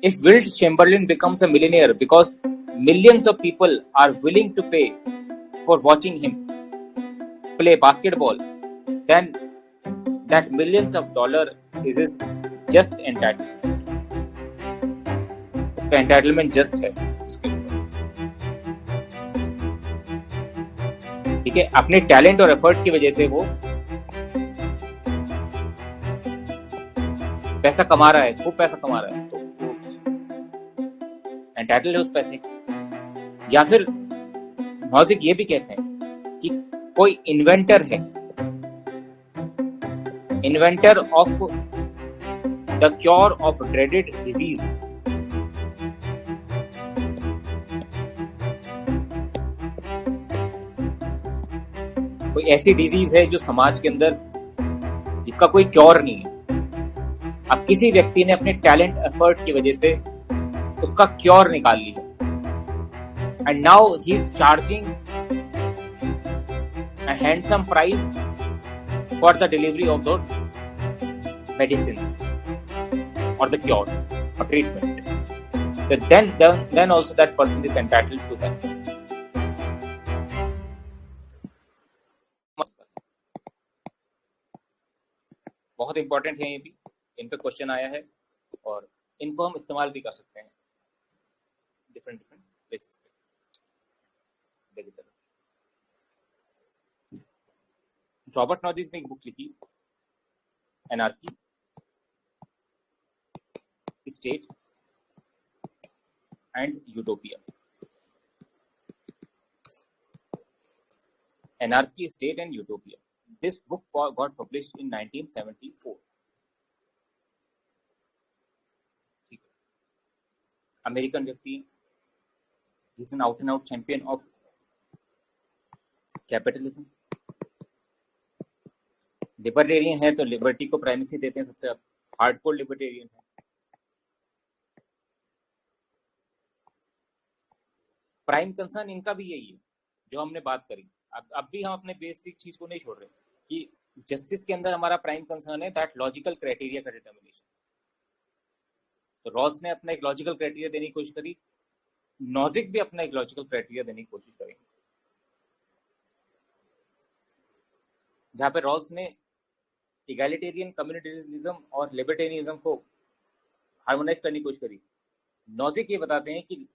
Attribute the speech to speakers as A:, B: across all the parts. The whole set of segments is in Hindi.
A: If Wilt Chamberlain becomes a millionaire because millions of people are willing to pay for watching him play basketball, then that millions of dollar is his just entitlement. उसका entitlement just है उसके ऊपर, ठीक है। अपने टैलेंट और एफर्ट की वजह से वो पैसा कमा रहा है, खूब पैसा कमा रहा है, तो एंटाइटल्ड है उस पैसे। या फिर नॉजिक ये भी कहते हैं कि कोई इन्वेंटर है, inventor of the cure of dreaded disease, कोई ऐसी डिजीज है जो समाज के अंदर जिसका कोई क्योर नहीं है। अब किसी व्यक्ति ने अपने टैलेंट एफर्ट की वजह से उसका क्योर निकाल लिया, and now he is charging a handsome price for the delivery of the medicines or the cure or treatment. Then also that person is entitled to that. बहुत इंपॉर्टेंट है ये भी, इन पे क्वेश्चन आया है और इनको हम इस्तेमाल भी कर सकते हैं डिफरेंट प्लेसेस पे। रॉबर्ट नॉजिक ने एक बुक लिखी, anarchy, state and utopia. Anarchy, state and utopia. This book got published in 1974. ठीक है। अमेरिकन व्यक्ति, he is an out and out champion of capitalism. Libertarian है तो लिबर्टी को प्राइमेसी देते हैं, सबसे हार्डकोर लिबर्टेरियन है। प्राइम कंसर्न इनका भी यही है जो हमने बात करी। अब भी हम अपने बेसिक चीज को नहीं छोड़ रहे कि जस्टिस के अंदर हमारा प्राइम कंसर्न है दैट लॉजिकल क्राइटेरिया का डिटर्मिनेशन। तो रॉस ने अपना एक लॉजिकल क्राइटेरिया देने की कोशिश करी, नॉजिक भी अपना एक लॉजिकल क्राइटेरिया देने की कोशिश करेंगे, जहां पे रॉस ने इगैलिटेरियन, कम्युनिटेरियनिज्म और लिबर्टेरियनिज्म को हार्मोनाइज करने की कोशिश करी। नॉजिक ये बताते हैं कि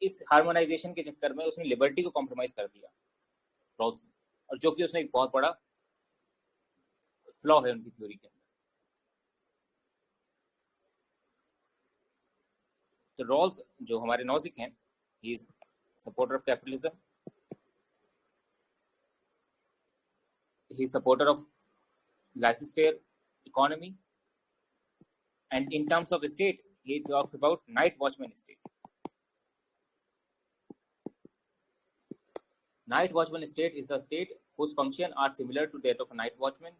A: इस हार्मोनाइजेशन के चक्कर में उसने लिबर्टी को कॉम्प्रोमाइज कर दिया रॉल्स ने, और जो कि उसने एक बहुत बड़ा फ्लॉ है उनकी थ्योरी के अंदर। तो रॉल्स जो हमारे नॉजिक हैं, he is supporter of capitalism, he is supporter of laissez-faire economy, and in terms of state he talks about night watchman state. Night watchman state is the state whose functions are similar to that of a night watchman,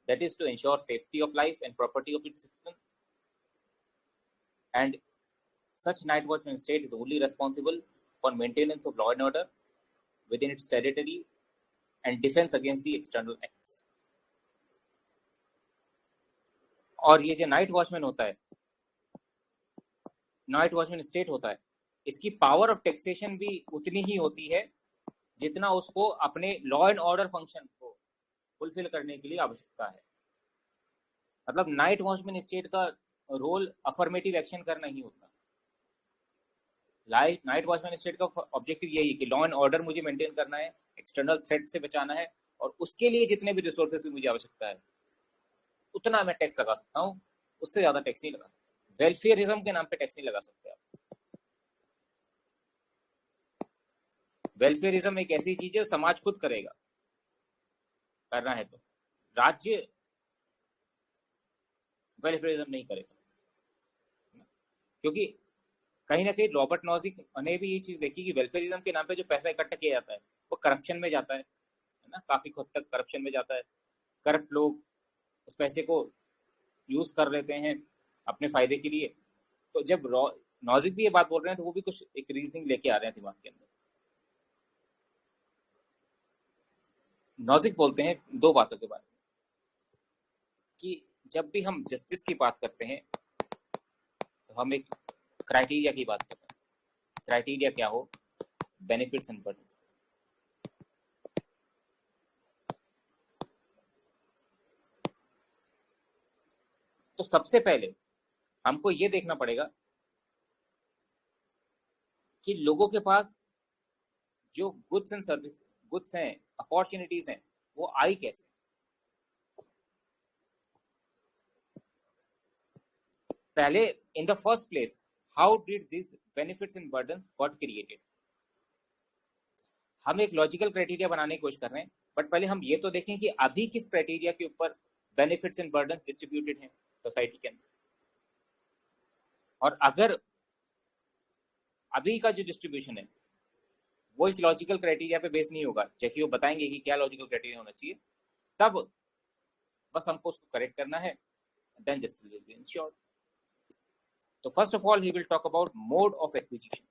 A: that is to ensure safety of life and property of its citizens, and such night watchman state is only responsible for maintenance of law and order within its territory and defense against the external acts. और ये जो नाइट वॉचमैन होता है, नाइट वॉचमैन स्टेट होता है, इसकी पावर ऑफ टैक्सेशन भी उतनी ही होती है जितना उसको अपने लॉ एंड ऑर्डर फंक्शन को फुलफिल करने के लिए आवश्यकता है। मतलब नाइट वॉचमैन स्टेट का रोल अफर्मेटिव एक्शन करना ही होता है। नाइट वॉचमैन स्टेट का ऑब्जेक्टिव यही है कि लॉ एंड ऑर्डर मुझे मेंटेन करना है, एक्सटर्नल थ्रेट से बचाना है, और उसके लिए जितने भी रिसोर्सेज की मुझे आवश्यकता है उतना मैं टैक्स लगा सकता हूँ, उससे ज्यादा टैक्स नहीं लगा सकता। वेलफेयरिज्म के नाम पे टैक्स नहीं लगा सकते आप। वेलफेयरिज्म एक ऐसी चीज है समाज खुद करेगा, करना है तो। राज्य वेलफेयरिज्म नहीं करेगा, क्योंकि कहीं ना कहीं रॉबर्ट नॉजिक ने भी ये चीज देखी कि वेलफेयरिज्म के नाम पे जो पैसा इकट्ठा किया जाता है वो करप्शन में जाता है ना, काफी हद तक करप्शन में जाता है। करप्ट लोग उस पैसे को यूज कर लेते हैं अपने फायदे के लिए। तो जब नॉजिक भी ये बात बोल रहे हैं तो वो भी कुछ एक रीजनिंग लेके आ रहे हैं दिमाग के अंदर। नॉजिक बोलते हैं दो बातों के बारे में कि जब भी हम जस्टिस की बात करते हैं तो तो हम एक क्राइटेरिया की बात कर रहे हैं। क्राइटेरिया क्या हो? Benefits and burdens. तो सबसे पहले हमको ये देखना पड़ेगा कि लोगों के पास जो गुड्स एंड सर्विस, गुड्स हैं, अपॉर्चुनिटीज हैं, वो आई कैसे। पहले in the first place how did this benefits and burdens got created. हम एक लॉजिकल क्राइटेरिया बनाने की कोशिश कर रहे हैं, बट पहले हम ये तो देखें कि अभी किस क्राइटेरिया के ऊपर बेनिफिट्स एंड बर्डन्स डिस्ट्रीब्यूटेड हैं सोसाइटी के अंदर। और अगर अभी का जो डिस्ट्रीब्यूशन है वो एक लॉजिकल क्राइटेरिया पे बेस नहीं होगा, जबकि वो बताएंगे कि क्या लॉजिकल क्राइटेरिया होना चाहिए, तब बस हमको उसको करेक्ट करना है, then justice will be insured. तो first of all he will talk about mode of acquisition.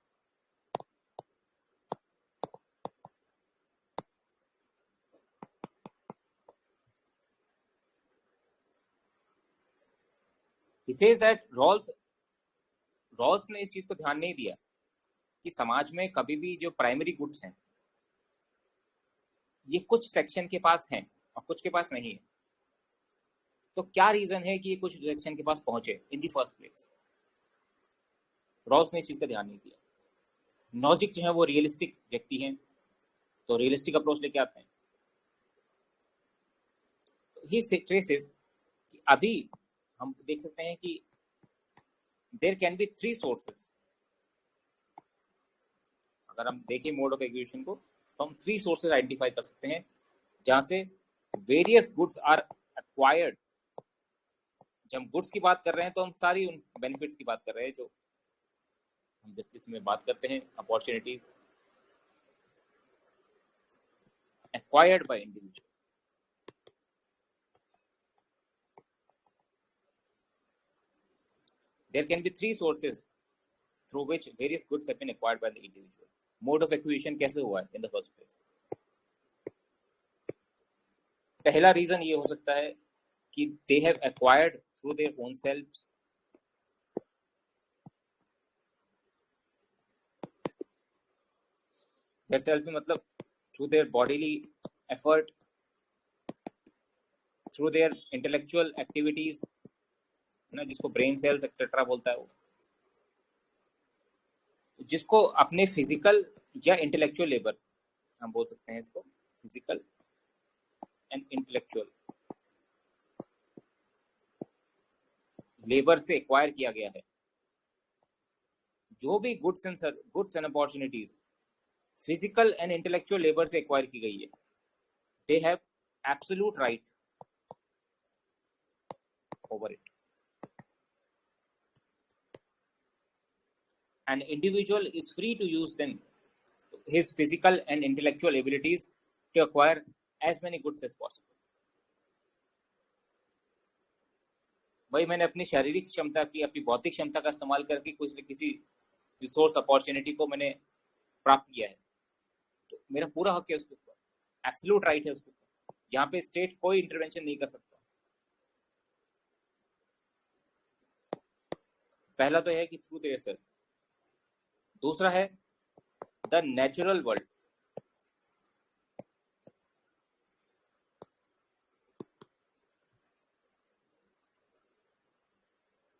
A: He says that Rawls ने इस चीज को ध्यान नहीं दिया कि समाज में कभी भी जो प्राइमरी गुड्स हैं ये कुछ सेक्शन के पास हैं और कुछ के पास नहीं है। तो क्या रीजन है कि ये कुछ सेक्शन के पास पहुंचे इन दी फर्स्ट प्लेस? रॉल्स ने इस चीज का ध्यान नहीं दिया। लॉजिक जो है वो रियलिस्टिक व्यक्ति हैं, तो रियलिस्टिक अप्रोच लेके आते हैं। ही ट्रेसेस कि अभी हम देख सकते हैं कि देयर कैन बी 3 सोर्सेस। अगर हम देखें मोड ऑफ एक्विजिशन को तो हम 3 सोर्सेस आइडेंटिफाई कर सकते हैं जहां से वेरियस गुड्स आर एक्वायर्ड। जब हम गुड्स की बात कर रहे हैं तो हम सारी उन बेनिफिट्स की बात कर रहे हैं जो हम जस्टिस में बात करते हैं, opportunities acquired by individuals. There can be 3 sources through which various goods have been acquired by the individual. Mode of acquisition कैसे हुआ है in the first place? पहला रीजन ये हो सकता है कि they have acquired through their own selves. Their selves मतलब through their bodily effort, through their intellectual activities, ना जिसको ब्रेन सेल्स एक्सेट्रा बोलता है वो, जिसको अपने फिजिकल या इंटेलेक्चुअल लेबर हम बोल सकते हैं इसको, फिजिकल एंड इंटेलेक्चुअल लेबर से एक्वायर किया गया है। जो भी goods and opportunities physical and intellectual labour से एक्वायर की गई है, they have absolute right over it. An individual is free to use them, his physical and intellectual abilities, to acquire as many goods as possible. भाई मैंने अपनी शारीरिक क्षमता की, अपनी भौतिक क्षमता का इस्तेमाल करके कुछ किसी रिसोर्स अपॉर्चुनिटी को मैंने प्राप्त किया है, तो मेरा पूरा हक है उसके ऊपर, एब्सोल्यूट राइट है उसके ऊपर। यहाँ पे स्टेट कोई इंटरवेंशन नहीं कर सकता। पहला तो है कि थ्रू देयर सेल्फ। दूसरा है the natural world.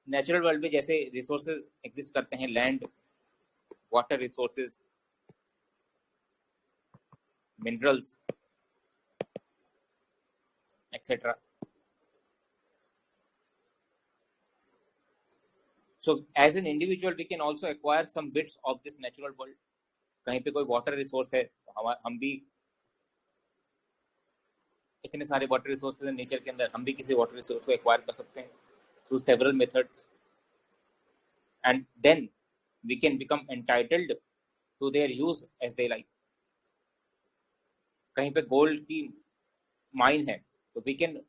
A: Natural world में जैसे रिसोर्सेज एग्जिस्ट करते हैं, land, water resources, minerals etcetera. So as an individual we can also acquire some bits of this natural world. कहीं पे कोई वाटर रिसोर्स है तो हम भी, इतने सारे वाटर रिसोर्सेज हैं नेचर के अंदर, हम भी किसी वाटर रिसोर्स को एक्वायर कर सकते हैं through several methods, and then we can become entitled to their use as they like. कहीं पे गोल्ड की माइन है तो we can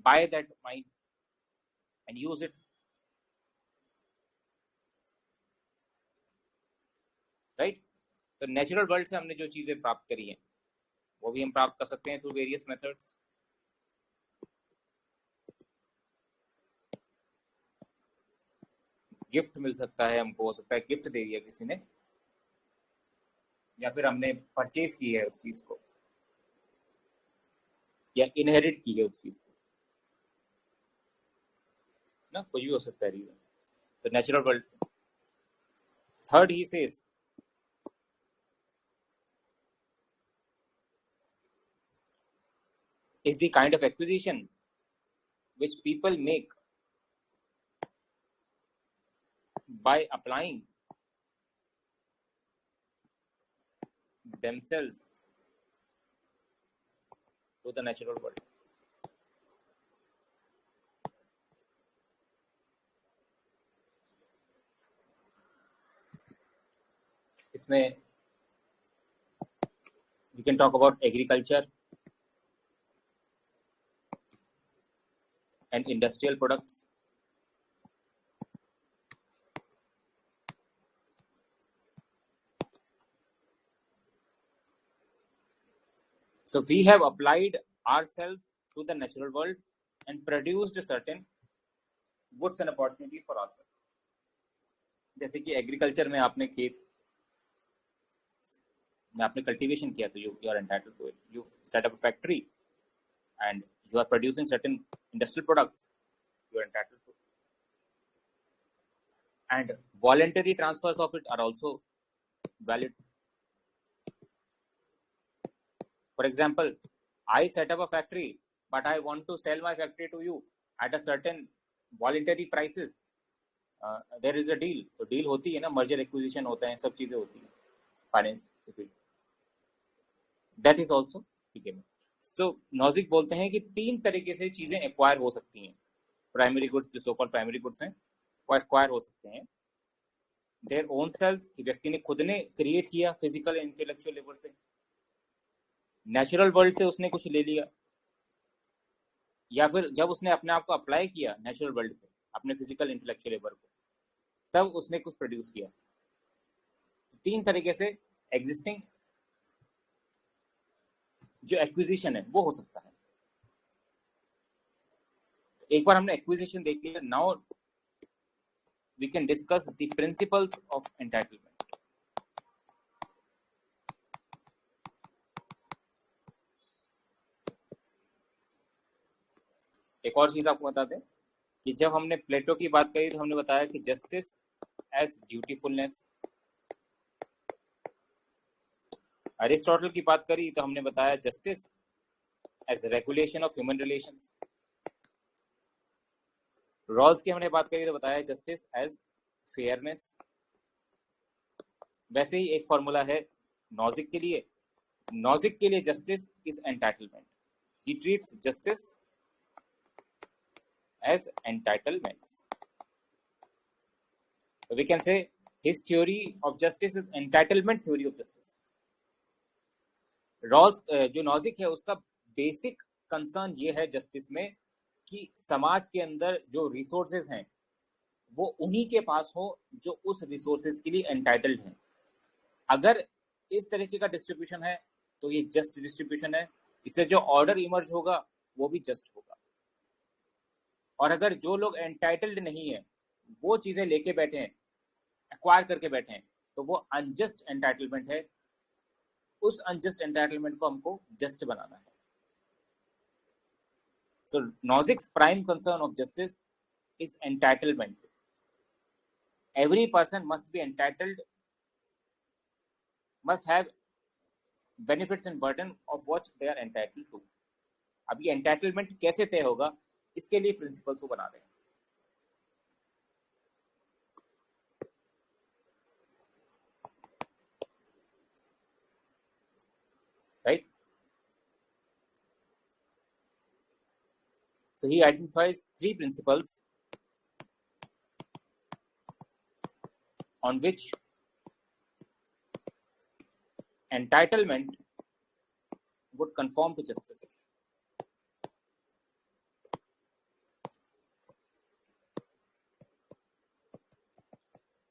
A: buy that mine and use it, right. तो नेचुरल वर्ल्ड से हमने जो चीजें प्राप्त करी हैं वो भी हम प्राप्त कर सकते हैं थ्रू वेरियस मेथड्स। गिफ्ट मिल सकता है हमको, हो सकता है गिफ्ट दे दिया किसी ने, या फिर हमने परचेज की है उस चीज को, या इनहेरिट की है उस चीज को ना, कुछ भी हो सकता है रीजन। तो नेचुरल वर्ल्ड से third he says is the kind of acquisition which people make by applying themselves to the natural world. इसमें we can talk about agriculture and industrial products, so we have applied ourselves to the natural world and produced certain goods and opportunity for ourselves. जैसे कि एग्रीकल्चर में आपने खेत में आपने कल्टीवेशन किया, तो you are entitled to it. You set up a factory and you are producing certain industrial products, you are entitled to it. And voluntary transfers of it are also valid. For example, I set up a factory, but I want to sell my factory to you at a certain voluntary prices. There is a deal. तो डील होती है ना, मर्जर एक्विजिशन होता है, सब चीजें होती है फाइनेंस, दैट इज ऑल्सो ठीक है। सो नॉजिक बोलते हैं कि 3 तरीके से चीजें एक्वायर हो सकती हैं। प्राइमरी गुड्स, जो सो कॉल्ड प्राइमरी गुड्स हैं, वो एक्वायर हो सकते हैं देयर ओन सेल्स, कि व्यक्ति ने खुद ने क्रिएट किया फिजिकल इंटेलेक्चुअल लेवल से, नेचुरल वर्ल्ड से उसने कुछ ले लिया, या फिर जब उसने अपने आप को अप्लाई किया नेचुरल वर्ल्ड पे, अपने फिजिकल इंटेलेक्चुअल लेवल को, तब उसने कुछ प्रोड्यूस किया। 3 तरीके से एग्जिस्टिंग जो एक्विजिशन है वो हो सकता है। एक बार हमने एक्विजिशन देख लिया, now we can discuss the principles of entitlement. एक और चीज आपको बता दें कि जब हमने प्लेटो की बात करी तो हमने बताया कि जस्टिस एज ड्यूटीफुलनेस, अरिस्टोटल की बात करी तो हमने बताया justice as regulation of human relations, Rawls की हमने बात करी तो बताया जस्टिस एज फेयरनेस। वैसे ही एक फॉर्मूला है नॉजिक के लिए। नॉजिक के लिए justice is entitlement, he treats justice as entitlements. So we can say his theory of justice is entitlement theory of justice. Rawls जो नॉजिक है उसका बेसिक कंसर्न ये है जस्टिस में कि समाज के अंदर जो रिसोर्सेज हैं वो उन्हीं के पास हो जो उस रिसोर्सेज के लिए एंटाइटल्ड हैं। अगर इस तरीके का डिस्ट्रीब्यूशन है तो ये जस्ट डिस्ट्रीब्यूशन है, इससे जो ऑर्डर इमर्ज होगा वो भी जस्ट होगा। और अगर जो लोग एंटाइटल्ड नहीं है वो चीजें लेके बैठे हैं, एक्वायर करके बैठे हैं, तो वो अनजस्ट एंटाइटलमेंट है। उस अनजस्ट एंटाइटलमेंट को हमको जस्ट बनाना है। So Nozick's prime concern of justice is entitlement. Every person must be entitled, must have benefits and burden of what they are entitled to. अब ये एंटाइटलमेंट कैसे तय होगा, इसके लिए प्रिंसिपल्स को बना रहे हैं। Right, so he identifies 3 principles on which entitlement would conform to justice.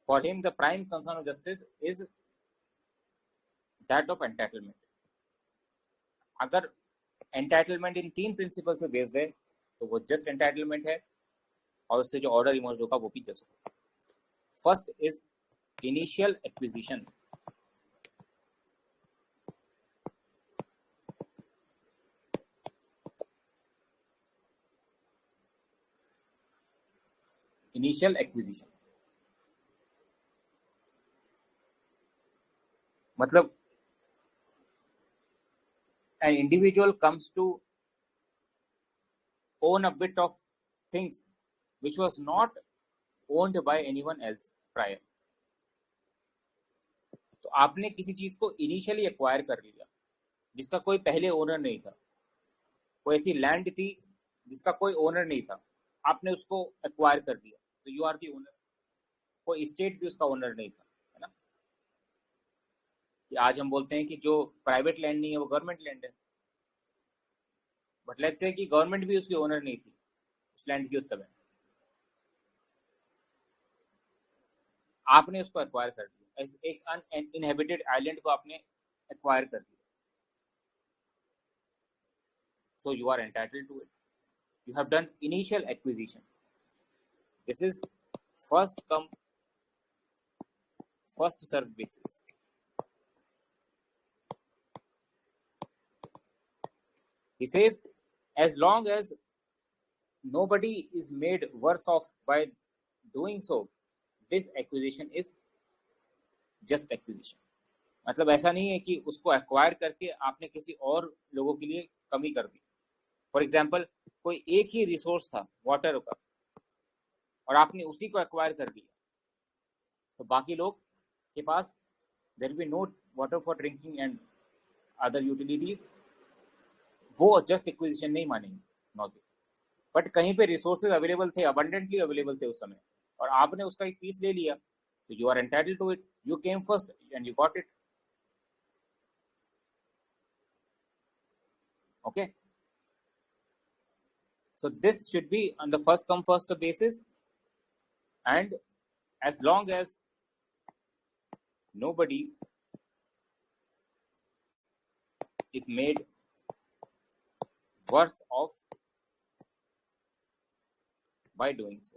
A: For him, the prime concern of justice is that of entitlement. अगर एंटाइटलमेंट इन 3 प्रिंसिपल्स पे बेस्ड है तो वो जस्ट एंटाइटलमेंट है, और उससे जो ऑर्डर इमर्ज होगा वो भी जस्ट होगा। First is initial acquisition. Initial acquisition मतलब an individual comes to own a bit of things which was not owned by anyone else prior. तो आपने किसी चीज को इनिशियली एक्वायर कर लिया जिसका कोई पहले ओनर नहीं था. कोई ऐसी लैंड थी जिसका कोई ओनर नहीं था, आपने उसको एक्वायर कर दिया, तो यू आर दी ओनर. कोई स्टेट भी उसका ओनर नहीं था, है ना. कि आज हम बोलते हैं कि जो प्राइवेट लैंड नहीं है वो गवर्नमेंट लैंड है, बट लेट्स से कि गवर्नमेंट भी उसकी ओनर नहीं थी उस लैंड की उस समय, आपने उसको एक्वायर कर दिया. एक अनइनहेबिटेड आइलैंड को आपने एक्वायर कर दिया, so you are entitled to it. You have done initial acquisition. This is first come first served basis. He says as long as nobody is made worse off by doing so, this acquisition is just acquisition. मतलब ऐसा नहीं है कि उसको एक्वायर करके आपने किसी और लोगों के लिए कमी कर दी. फॉर एग्जाम्पल, कोई एक ही रिसोर्स था वाटर का और आपने उसी को एक्वायर कर दिया, तो बाकी लोग के पास there will be no water for drinking and other utilities. वो जस्ट एक्विजिशन नहीं मानेंगे नॉजिक. बट कहीं पे रिसोर्सेज अवेलेबल थे, अबंडेंटली अवेलेबल थे उस समय, और आपने उसका एक पीस ले लिया, तो you are entitled to it. You came first and you got it. Okay, so this should be on the first come first serve basis, and as long as nobody is made worse off by doing so.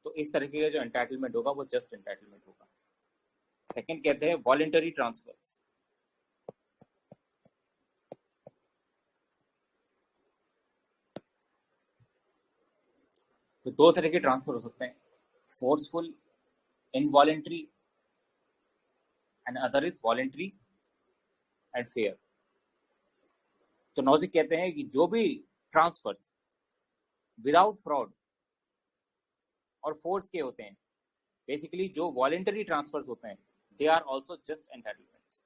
A: तो इस तरीके का जो एंटाइटलमेंट होगा वो जस्ट एंटाइटलमेंट होगा. सेकंड कहते हैं वॉलंटरी ट्रांसफर्स. तो दो तरह के ट्रांसफर हो सकते हैं, forceful involuntary and other is voluntary and fair. तो नॉजिक कहते हैं कि जो भी ट्रांसफर्स विदाउट फ्रॉड और फोर्स के होते हैं, बेसिकली जो वॉलंटरी ट्रांसफर्स होते हैं, they are also just entitlements.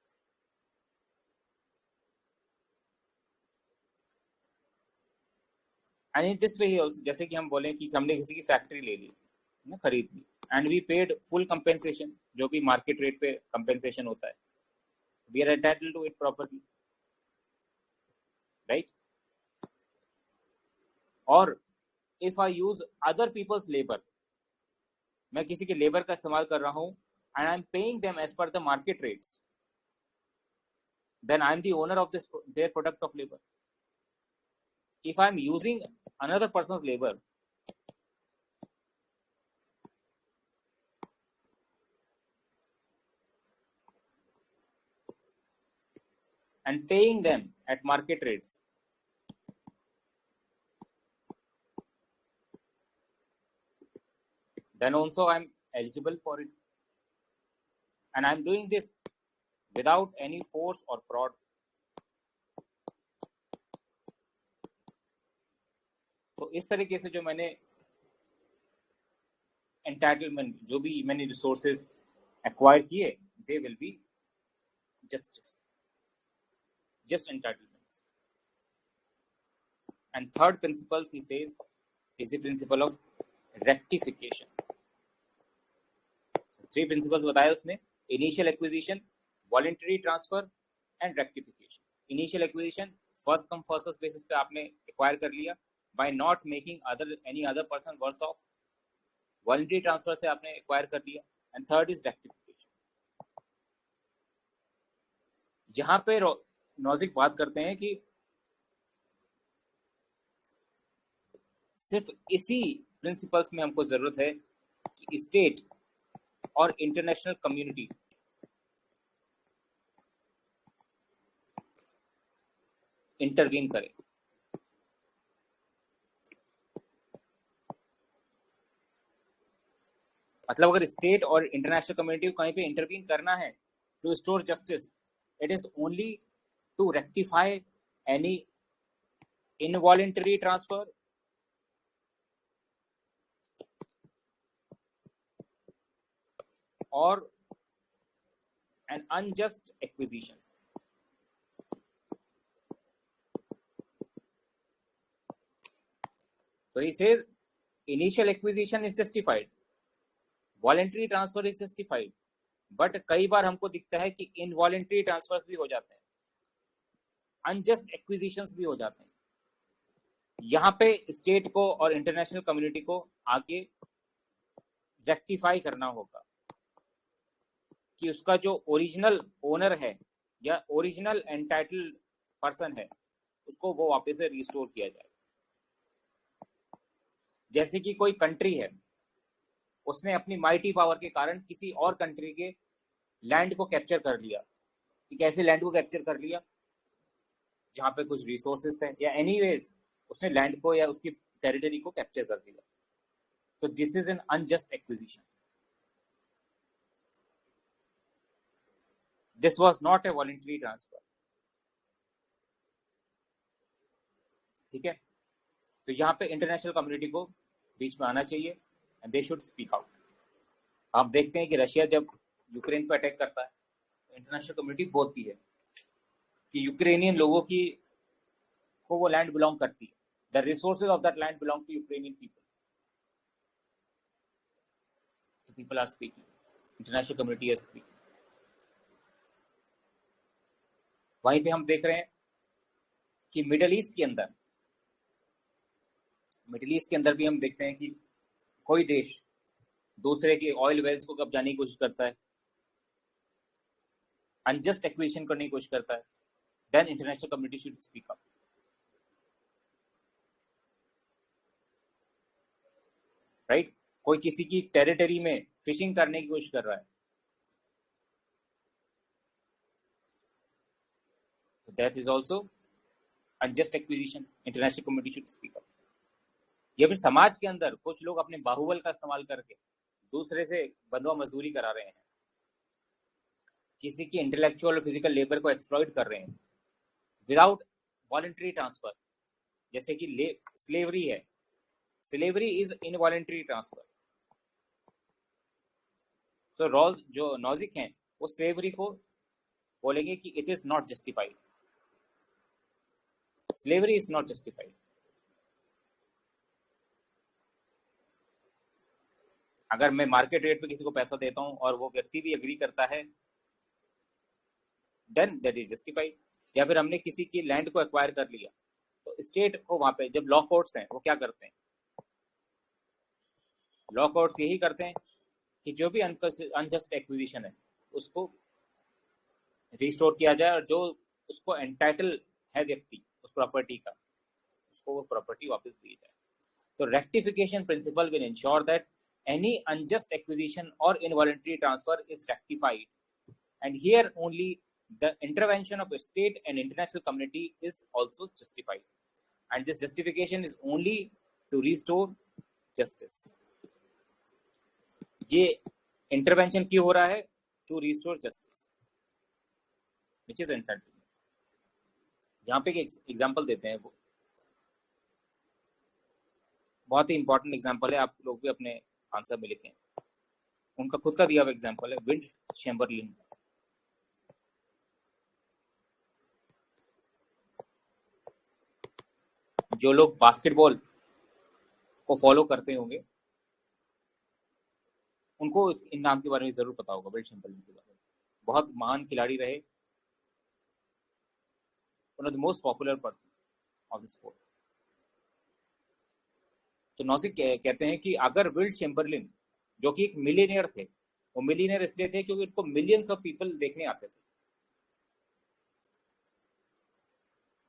A: And in this way he also, जैसे कि हम बोलें कि हमने किसी की फैक्ट्री ले ली ना, खरीद ली, and we paid full compensation, जो भी मार्केट रेट पे कंपेंसेशन होता है, we are entitled to it properly, right. और if I use other people's labour, मैं किसी के लेबर का इस्तेमाल कर रहा हूं and I am paying them as per the market rates, then I am the owner of this their product of labour. If I am using another person's labor, and paying them at market rates, then also I am eligible for it, and I am doing this without any force or fraud. तो इस तरीके से जो मैंने एंटाइटलमेंट, जो भी मैंने रिसोर्सेज एक्वायर किए, they will be just entitlements. And third principle he says is the principle of rectification. Three principles बताए उसने: initial acquisition, voluntary transfer and rectification. Initial acquisition, first come first serve basis पे आपने acquire कर लिया by not making any other person worse off. Voluntary transfer से आपने acquire कर लिया. And third is rectification. यहाँ पे नॉजिक बात करते हैं कि सिर्फ इसी प्रिंसिपल्स में हमको जरूरत है कि स्टेट और इंटरनेशनल कम्युनिटी इंटरवीन करे। मतलब अगर स्टेट और इंटरनेशनल कम्युनिटी को कहीं पे इंटरवीन करना है to restore justice, it is only to rectify any involuntary transfer or an unjust acquisition. So he says initial acquisition is justified, voluntary transfer is justified, but कई बार हमको दिखता है कि इनवॉलेंट्री ट्रांसफर्स भी हो जाते हैं, अनजस्ट एक्विजिशंस भी हो जाते हैं। यहाँ पे स्टेट को और इंटरनेशनल कम्युनिटी को आगे रेक्टिफाई करना होगा कि उसका जो ओरिजिनल ओनर है या ओरिजिनल एंटाइटल्ड पर्सन है उसको वो वापस से रिस्टोर किया जाए। जैसे कि कोई कंट्री है, उसने अपनी माइटी पावर के कारण किसी और कंट्री के लैंड को कैप्चर कर लिया। कि कैसे लैंड को कैप्चर कर लिया? जहाँ पे कुछ रिसोर्सेज थे या एनीवेज उसने लैंड को या उसकी टेरिटरी को कैप्चर कर लिया। तो this is an unjust acquisition, this was not a voluntary transfer. ठीक है, तो यहाँ पे इंटरनेशनल कम्युनिटी को बीच में आना चाहिए and they should speak out. आप देखते हैं कि रशिया जब यूक्रेन पर अटैक करता है तो इंटरनेशनल कम्युनिटी बोलती है कि यूक्रेनियन लोगों की को वो लैंड बिलोंग करती है, the resources of that land belong to Ukrainian people. तो people are speaking, international community are speaking. वहीं पे हम देख रहे हैं कि मिडिल ईस्ट के अंदर भी हम देखते हैं कि कोई देश दूसरे के ऑयल वेल्स को कब्जाने की कोशिश करता है, अनजस्ट एक्विजिशन करने की कोशिश करता है, then international community should speak up. Right, कोई किसी की टेरिटरी में फिशिंग करने की कोशिश कर रहा है, that is also unjust acquisition, international community should speak up. या फिर समाज के अंदर कुछ लोग अपने बाहुबल का इस्तेमाल करके दूसरे से बंधुआ मजदूरी करा रहे हैं, किसी की इंटेलेक्चुअल और फिजिकल लेबर को एक्सप्लॉइट कर रहे हैं विदाउट वॉलंटरी ट्रांसफर। जैसे कि स्लेवरी है, स्लेवरी इज इनवॉलंटरी ट्रांसफर। तो रॉल जो नॉजिक हैं वो स्लेवरी को बोलेंगे कि it is not justified, slavery is not justified. अगर मैं मार्केट रेट पे किसी को पैसा देता हूं और वो व्यक्ति भी एग्री करता है, देन दैट इज जस्टिफाइड। या फिर हमने किसी की लैंड को एक्वायर कर लिया, तो स्टेट को वहां पे जब लॉ कोर्ट्स हैं वो क्या करते हैं? लॉ कोर्ट्स यही करते हैं कि जो भी अनजस्ट एक्विजिशन है उसको रिस्टोर किया जाए और जो उसको एंटाइटल है व्यक्ति उस प्रॉपर्टी का, उसको वो प्रॉपर्टी वापस दी जाए। तो rectification principle will ensure that any unjust acquisition or involuntary transfer is rectified, and here only the intervention of a state and international community is also justified, and this justification is only to restore justice. ये इंटरवेंशन क्यों हो रहा है? To restore justice which is entitlement. यहाँ पे एक एग्जांपल देते हैं, वो बहुत ही इंपॉर्टेंट एग्जांपल है, आप लोग भी अपने आंसर में लिखें। उनका खुद का दिया हुआ एग्जांपल है विल्ट चैम्बरलिन। जो लोग बास्केटबॉल को फॉलो करते होंगे उनको इन नाम के बारे में जरूर पता होगा, विल्ट चैम्बरलिन के बारे में। बहुत महान खिलाड़ी रहे, one of the most popular person of the sport. तो नॉजिक कहते हैं कि अगर विल्ट चैम्बरलिन जो कि एक मिलियनियर थे, वो मिलियनियर इसलिए थे क्योंकि उनको मिलियंस ऑफ पीपल देखने आते थे।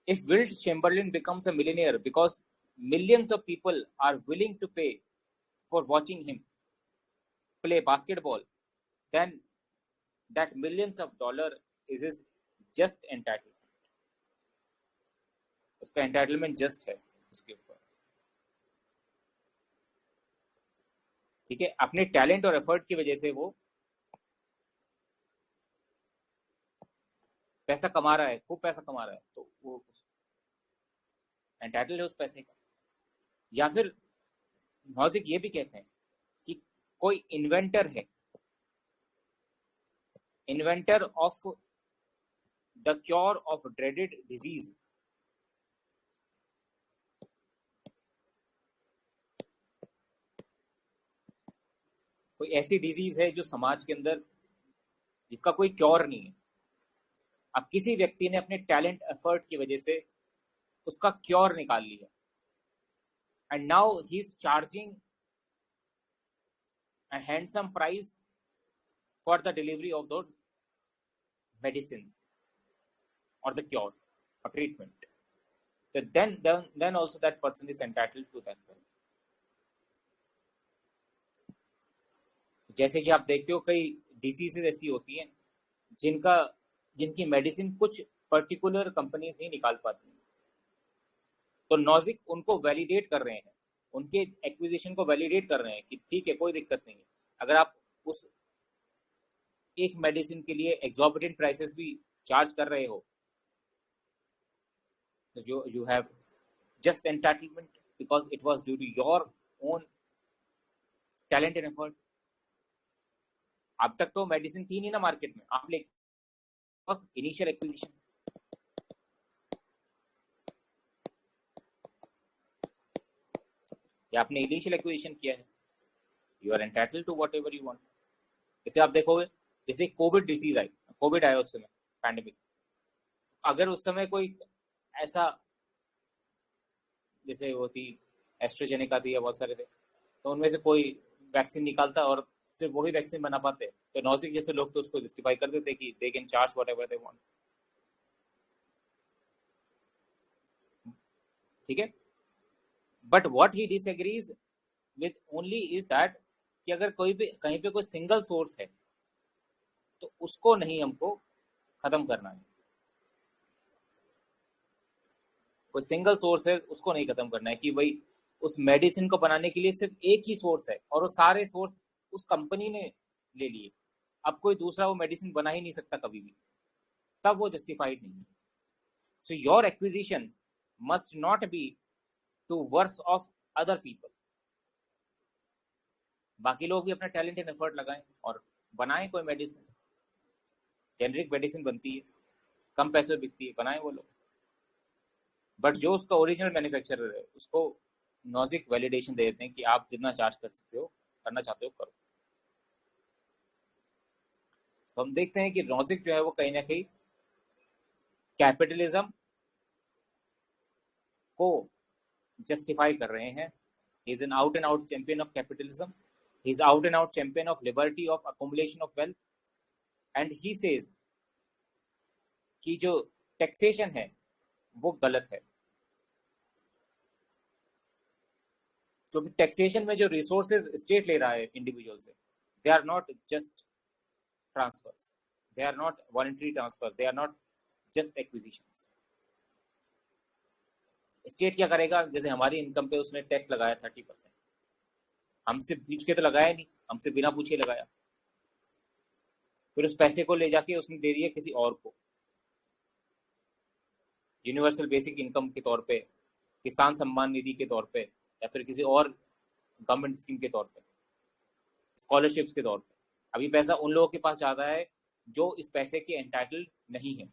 A: If Wilt Chamberlain becomes a millionaire because millions of people are willing to pay for watching him play basketball, then that millions of dollar is his just entitlement. उसका entitlement just है उसके ऊपर, ठीक है। अपने टैलेंट और एफर्ट की वजह से वो पैसा कमा रहा है, खूब पैसा कमा रहा है, तो वो एंटाइटल है उस पैसे का। या फिर नॉजिक ये भी कहते हैं कि कोई इन्वेंटर है, inventor of the cure of dreaded disease, कोई ऐसी डिजीज है जो समाज के अंदर जिसका कोई क्योर नहीं है। अब किसी व्यक्ति ने अपने टैलेंट एफर्ट की वजह से उसका क्योर निकाल लिया, and now he is charging a handsome price for the delivery of those medicines or the cure or treatment. So then also that person is entitled to that wealth. जैसे कि आप देखते हो कई डिजीजेस ऐसी होती हैं जिनकी मेडिसिन कुछ पर्टिकुलर कंपनीज ही निकाल पाती हैं, तो नॉजिक उनको वैलिडेट कर रहे हैं, उनके एक्विजिशन को वैलिडेट कर रहे हैं कि ठीक है, कोई दिक्कत नहीं है। अगर आप उस एक मेडिसिन के लिए एग्जॉर्बिटेंट प्राइसेस भी चार्ज कर रहे हो, तो you have just entitlement because it was due to your own talent and effort. अब तक तो मेडिसिन थी नहीं ना मार्केट में, आप ले इनिशियल एक्विजिशन, या आपने इनिशियल एक्विजिशन किया है, you are entitled to whatever you want. जैसे आप देखोगे, जैसे कोविड डिजीज आई, कोविड आया उस समय पैंडेमिक, अगर उस समय कोई ऐसा, जैसे वो थी एस्ट्राजेनेका थी या बहुत सारे थे, तो उनमें से कोई वैक्सीन निकालता और सिर्फ वही वैक्सीन बना पाते, तो नॉजिक जैसे लोग तो उसको जस्टिफाई कर देते कि they can charge whatever they want, ठीक है। But what he disagrees with only is that कि अगर कोई भी कहीं पे कोई सिंगल सोर्स है तो उसको नहीं हमको खत्म करना है। कोई सिंगल सोर्स है उसको नहीं खत्म करना है कि भाई उस मेडिसिन को बनाने के लिए सिर्फ एक ही सोर्स है और वो सारे सोर्स उस कंपनी ने ले लिए, अब कोई दूसरा वो मेडिसिन बना ही नहीं सकता कभी भी, तब वो जस्टिफाइड नहीं है। So your acquisition must not be to worth of other people. बाकी लोग भी अपना टैलेंट एंड एफर्ट लगाएं और बनाएं कोई मेडिसिन, जेनरिक मेडिसिन बनती है, कम पैसे में बिकती है, बनाएं वो लोग, बट जो उसका ओरिजिनल मैन्युफैक्चरर है उसको नॉजिक वैलिडेशन दे देते हैं कि आप जितना चार्ज कर सकते हो, करना चाहते हो करो। तो हम देखते हैं कि नॉजिक जो है वो कहीं ना कहीं कैपिटलिज्म को जस्टिफाई कर रहे हैं। He is an out and out champion of capitalism, he is out and out champion of liberty of accumulation of wealth, and he says कि जो टैक्सेशन है वो गलत है, क्योंकि टैक्सेशन में जो रिसोर्सेज स्टेट ले रहा है इंडिविजुअल से, they are not just transfers, they are not voluntary transfer, they are not just acquisitions. State क्या करेगा, जैसे हमारी इनकम पे उसने टैक्स लगाया 30%, हमसे पूछ के तो लगाया नहीं, हमसे बिना पूछे लगाया, फिर उस पैसे को ले जाके उसने दे दिया किसी और को, यूनिवर्सल बेसिक इनकम के तौर पे, किसान सम्मान निधि के तौर पे, या फिर किसी और गवर्नमेंट स्कीम के तौर पे, स्कॉलरशिप्स के तौर पे। अभी पैसा उन लोगों के पास जाता है जो इस पैसे के एंटाइटल्ड नहीं है।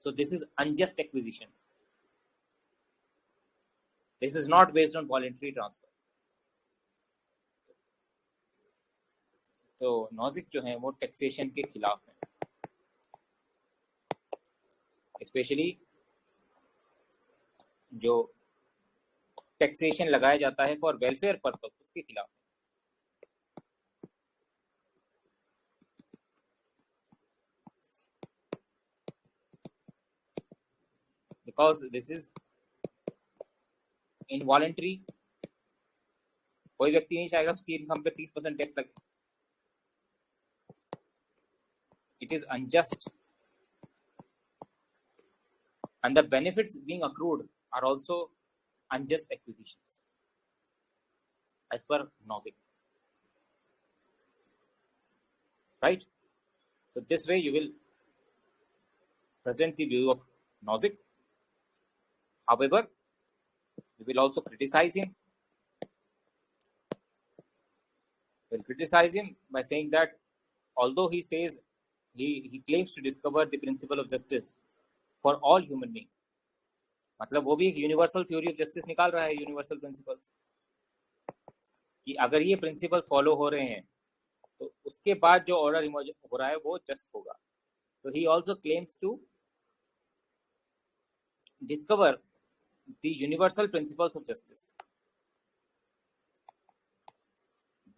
A: So this is unjust acquisition, this is not based on voluntary transfer. तो नॉजिक जो है वो टैक्सेशन के खिलाफ है, स्पेशली जो टैक्सेशन लगाया जाता है फॉर वेलफेयर पर्पस, उसके खिलाफ। बिकॉज दिस इज इनवॉलेंट्री, कोई व्यक्ति नहीं चाहेगा उसकी इनकम पे 30% टैक्स लगे। It is unjust and the benefits being accrued are also unjust acquisitions as per Nozick, right? So this way you will present the view of Nozick. However, we will also criticize him. We'll criticize him by saying that although he says he claims to discover the principle of justice for all human beings, मतलब वो भी एक यूनिवर्सल थ्योरी ऑफ जस्टिस निकाल रहा है, यूनिवर्सल प्रिंसिपल्स, कि अगर ये प्रिंसिपल्स फॉलो हो रहे हैं तो उसके बाद जो ऑर्डर इमर्ज हो रहा है वो जस्ट होगा। तो he also claims to discover the universal principles of justice,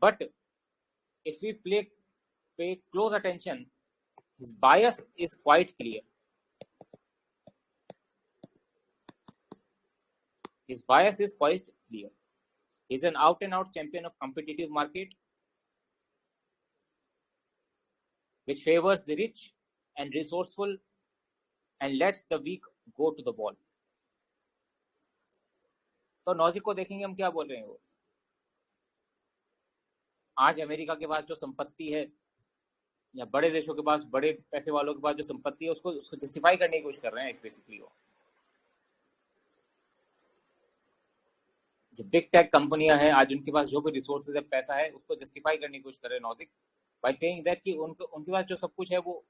A: but if we pay close attention, his bias is quite clear. His bias is quite clear. He is an out and out champion of competitive market, which favors the rich and resourceful and lets the weak go to the wall. तो नॉजिक को देखेंगे हम क्या बोल रहे हैं। वो आज अमेरिका के पास जो संपत्ति है या बड़े देशों के पास, बड़े पैसे वालों के पास जो संपत्ति है उसको जस्टिफाई करने की कोशिश कर रहे हैं बेसिकली। वो जो बिग टेक कंपनियां हैं आज उनके पास जो भी रिसोर्सेज है, पैसा है, उसको जस्टिफाई करने की कोशिश कर रहे हैं नॉजिक बाय सेइंग दैट कि उनके पास जो सब कुछ है वो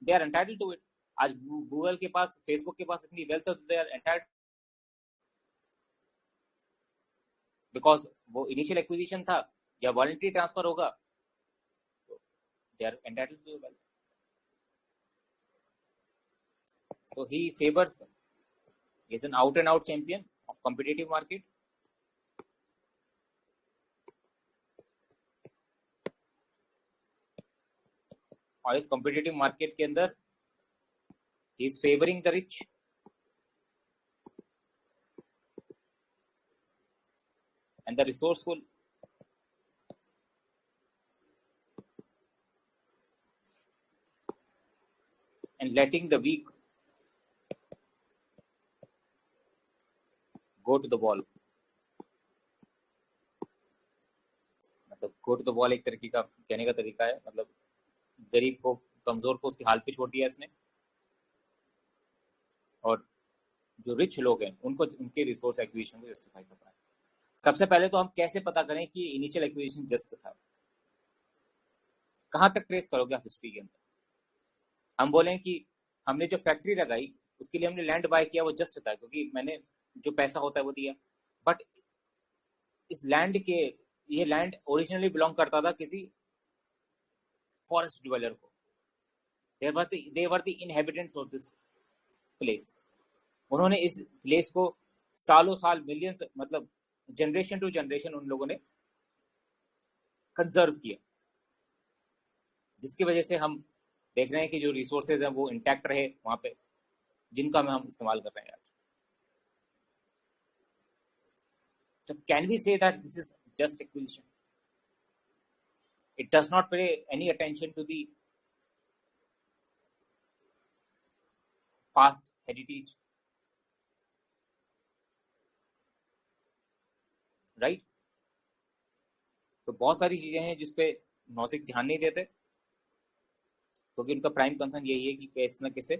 A: they are entitled to it. आज गूगल के पास, फेसबुक के पास इतनी वेल्थ है, दे आर एंटाइटल्ड बिकॉज वो इनिशियल एक्विजिशन था या वॉलंटरी ट्रांसफर होगा, तो they are entitled to wealth. So he favors, he is an out and out champion of competitive market. और इस competitive market के अंदर he is favoring the rich and the resourceful and letting the weak go to the wall। मतलब go to the wall एक तरीके का कहने का तरीका है, मतलब गरीब को, कमजोर को उसकी हाल पे छोड़ दिया इसने, और जो रिच लोग हैं उनको उनके रिसोर्स एक्विजिशन को जस्टिफाई कर रहा है। सबसे पहले तो हम कैसे पता करें कि इनिशियल एक्विजिशन जस्ट था? कहाँ तक ट्रेस करोगे आप हिस्ट्री के अंदर? हम बोलें कि हमने जो फैक्ट्री लगाई उसके लिए हमने लैंड बाय किया, वो जस्ट था क्योंकि मैंने जो पैसा होता है वो दिया, बट इस लैंड के, ये लैंड ओरिजिनली बिलोंग करता था किसी फॉरेस्ट डिवेलर को। they were the inhabitants of this place। उन्होंने इस प्लेस को सालों साल, मिलियंस, मतलब जनरेशन टू जनरेशन उन लोगों ने कंजर्व किया, जिसकी वजह से हम देख रहे हैं कि जो रिसोर्सेज हैं वो इंटैक्ट रहे वहां पे, जिनका हम इस्तेमाल कर रहे हैं आज। So can we say that this is just acquisition? It does not pay any attention to the past heritage, right? तो बहुत सारी चीजें हैं जिसपे नॉजिक ध्यान नहीं देते, क्योंकि उनका प्राइम कंसर्न यही है कि कैसे न कैसे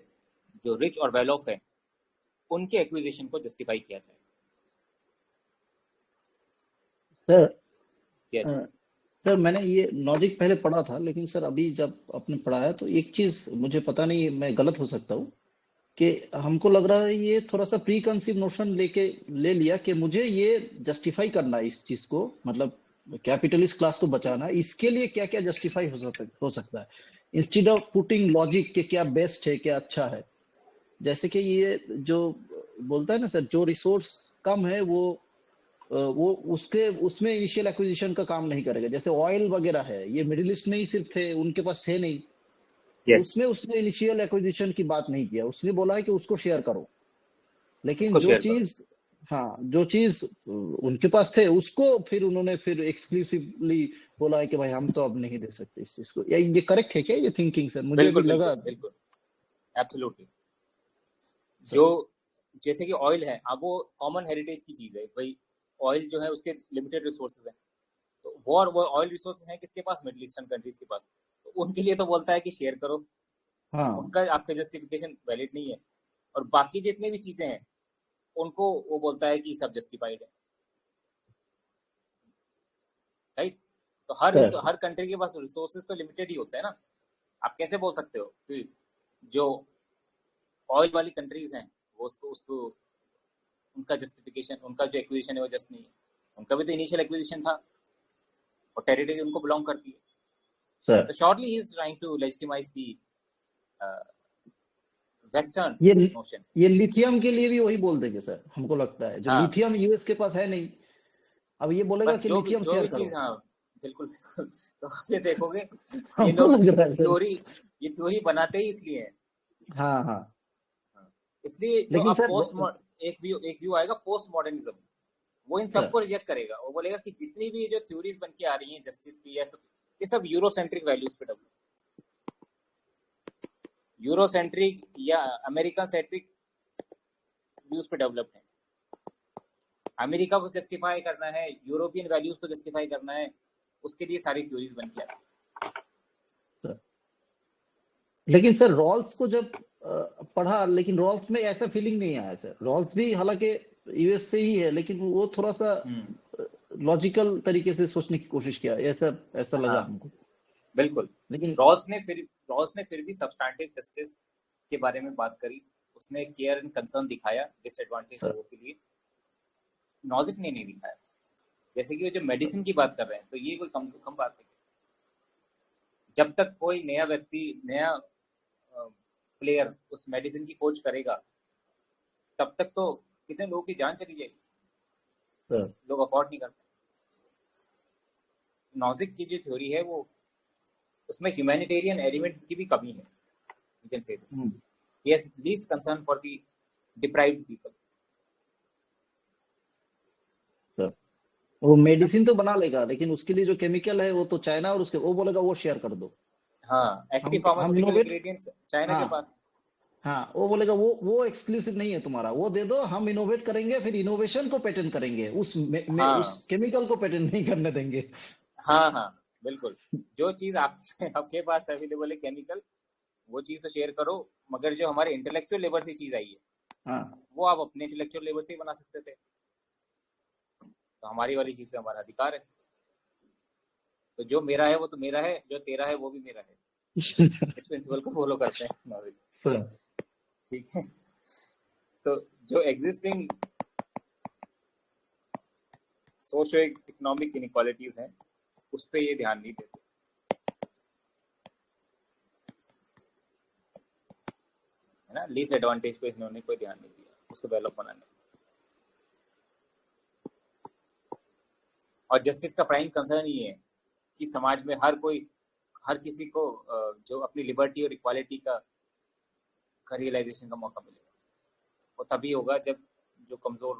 A: जो रिच और वेल ऑफ है उनके एक्विजिशन को जस्टिफाई किया जाए।
B: सर
A: यस
B: सर, मैंने ये लॉजिक पहले पढ़ा था, लेकिन सर अभी जब आपने पढ़ाया तो एक चीज मुझे पता नहीं, मैं गलत हो सकता हूँ, कि हमको लग रहा है ये थोड़ा सा प्री कंसीव नोशन ले लिया कि मुझे ये जस्टिफाई करना है इस चीज को, मतलब कैपिटलिस्ट क्लास को बचाना, इसके लिए क्या क्या जस्टिफाई हो सकता है, इंस्टेड ऑफ पुटिंग लॉजिक के क्या बेस्ट है, क्या अच्छा है। जैसे कि ये जो बोलता है ना सर, जो रिसोर्स कम है वो उसमें इनिशियल एक्विजिशन का काम नहीं करेगा। जैसे ऑयल वगैरह है, ये मिडिल ईस्ट में ही सिर्फ थे, उनके पास थे नहीं,
A: यस
B: उसमें उसने इनिशियल एक्विजिशन की बात नहीं किया, उसने बोला है कि उसको शेयर करो। लेकिन
A: उसको
B: जो
A: शेयर करो।
B: चीज हाँ, जो चीज उनके पास थे उसको फिर उन्होंने फिर एक्सक्लूसिवली बोला है कि भाई हम तो अब नहीं दे सकते इस चीज को। ये करेक्ट है क्या ये थिंकिंग सर? मुझे भी
A: बिल्कुल
B: लगा।
A: बिल्कुल बिल्कुल, एब्सोल्युटली। जो
B: सर।
A: जैसे कि ऑयल है, अब वो कॉमन हेरिटेज की चीज़ है भाई। ऑयल जो है उसके लिमिटेड रिसोर्सेज हैं, तो वो ऑयल रिसोर्सेज हैं किसके पास? मिडिल ईस्टर्न कंट्रीज के पास। तो उनके लिए तो बोलता है कि शेयर करो,
B: हाँ
A: उनका आपका जस्टिफिकेशन वैलिड नहीं है। और बाकी जितनी भी चीज़ें हैं उनको वो बोलता है कि सब जस्टिफाइड है, राइट? तो
B: सर।
A: हर कंट्री के पास रिसोर्सेज तो लिमिटेड ही होते हैं ना। आप कैसे बोल सकते हो कि जो ऑयल वाली कंट्रीज हैं वो उसको उसको उनका जस्टिफिकेशन, उनका जो एक्विजिशन है वो जस्ट नहीं है। उनका भी तो इनिशियल एक्विजिशन था और टेरिटरी उनको बिलोंग करती है।
B: सर
A: तो shortly he is trying to legitimize the western
B: ये
A: नोशन।
B: ये लिथियम के लिए भी वही बोल देंगे सर, हमको लगता है। जो
A: हाँ,
B: लिथियम यूएस के पास है नहीं, अब ये बोलेगा
A: बस
B: कि लिथियम
A: जो
B: शेयर
A: भी चीज,
B: करो।
A: हाँ बिल्कुल बिल्कुल। तो आप ये देखोगे, ये
B: हमको
A: लोग
B: लग रहा है सर।
A: थ्योरी ये थ्योरी बनाते ही इसलिए हैं।
B: हाँ हाँ।
A: हाँ। इसलिए जो
B: लेकिन
A: अब
B: सर
A: एक व्यू आएगा पोस्ट मॉडर्निज्म, वो इन
B: सर
A: सबको रिजेक्ट करेगा। वो बोलेगा कि जितनी भी जो थ्योरीज बन के आ रही हैं जस्टिस की, ये सब यूरोसेंट्रिक वैल्यूज पे डेवलप, यूरोसेंट्रिक या अमेरिकन सेंट्रिक व्यूज पे डेवलप्ड है। अमेरिका को जस्टिफाई करना है, यूरोपियन वैल्यूज को जस्टिफाई करना है, उसके लिए सारी थ्योरीज बन के आती
B: सर लेकिन सर रॉल्स को जब पढ़ा, लेकिन रॉल्स में ऐसा फीलिंग नहीं आया सर। रॉल्स भी हालांकि यूएस से ही है, लेकिन वो थोड़ा सा
A: है।
B: लॉजिकल तरीके से सोचने की कोशिश किया, ऐसा ऐसा लगा
A: हाँ
B: हमको।
A: बिल्कुल।
B: लेकिन
A: रॉल्स ने फिर भी सब्सटैंटिव जस्टिस के बारे में बात करी। उसने केयर एंड कंसर्न दिखाया डिसएडवांटेज
B: सर।
A: लोगों के लिए। नॉजिक ने नहीं दिखाया। जैसे कि वो जो मेडिसिन की बात कर रहे हैं, तो ये कोई कम बात है? जब तक कोई नया व्यक्ति, नया प्लेयर उस मेडिसिन की खोज करेगा, तब तक तो कितने लोगों की जान चली जाएगी,
B: सर।
A: लोग अफोर्ड नहीं कर पाए। नॉजिक की जो थ्योरी है वो, उसमें ह्यूमैनिटेरियन एलिमेंट की भी कमी है, you can say this.
B: Hmm,
A: he has least concern for the deprived people.
B: Sir वो
A: है ना?
B: मेडिसिन तो बना लेगा, लेकिन उसके लिए जो केमिकल है वो तो चाइना, और उसके वो बोलेगा वो शेयर कर दो।
A: हाँ, एक्टिव
B: हम
A: फार्मास्यूटिकल
B: इनोवेट।
A: इंग्रेडिएंट्स चाइना के
B: हाँ
A: पास।
B: हाँ, वो बोलेगा वो एक्सक्लूसिव नहीं है तुम्हारा, वो दे दो, हम इनोवेट करेंगे, फिर इनोवेशन को पेटेंट करेंगे, उस
A: हाँ
B: केमिकल को पेटेंट नहीं करने देंगे।
A: हाँ हाँ, बिल्कुल। जो चीज़ आप आपके पास अवेलेबल है केमिकल, वो चीज़ तो शेयर करो। मगर जो हमारे इंटेलेक्चुअल लेबर से चीज़ आई है,
B: हाँ
A: वो आप अपने इंटेलेक्चुअल लेबर से ही बना सकते थे। तो हमारी वाली चीज़ पे हमारा अधिकार है। तो जो मेरा है वो तो मेरा है, जो तेरा है वो भी मेरा है। इस प्रिंसिपल को फॉलो करते हैं नॉलेज।
B: सर।
A: ठीक है। तो जो एग्जिस्टिंग सोशो इकोनॉमिक इनक्वालिटीज हैं, उस पर ये ध्यान नहीं देते, है ना। लीस्ट एडवांटेज पे इन्होंने कोई ध्यान नहीं दिया उसको डेवलप बनाने में। और जस्टिस का प्राइम कंसर्न ये है कि समाज में हर किसी को जो अपनी लिबर्टी और इक्वालिटी का रियलाइजेशन का मौका मिलेगा। वो तभी होगा जब जो कमजोर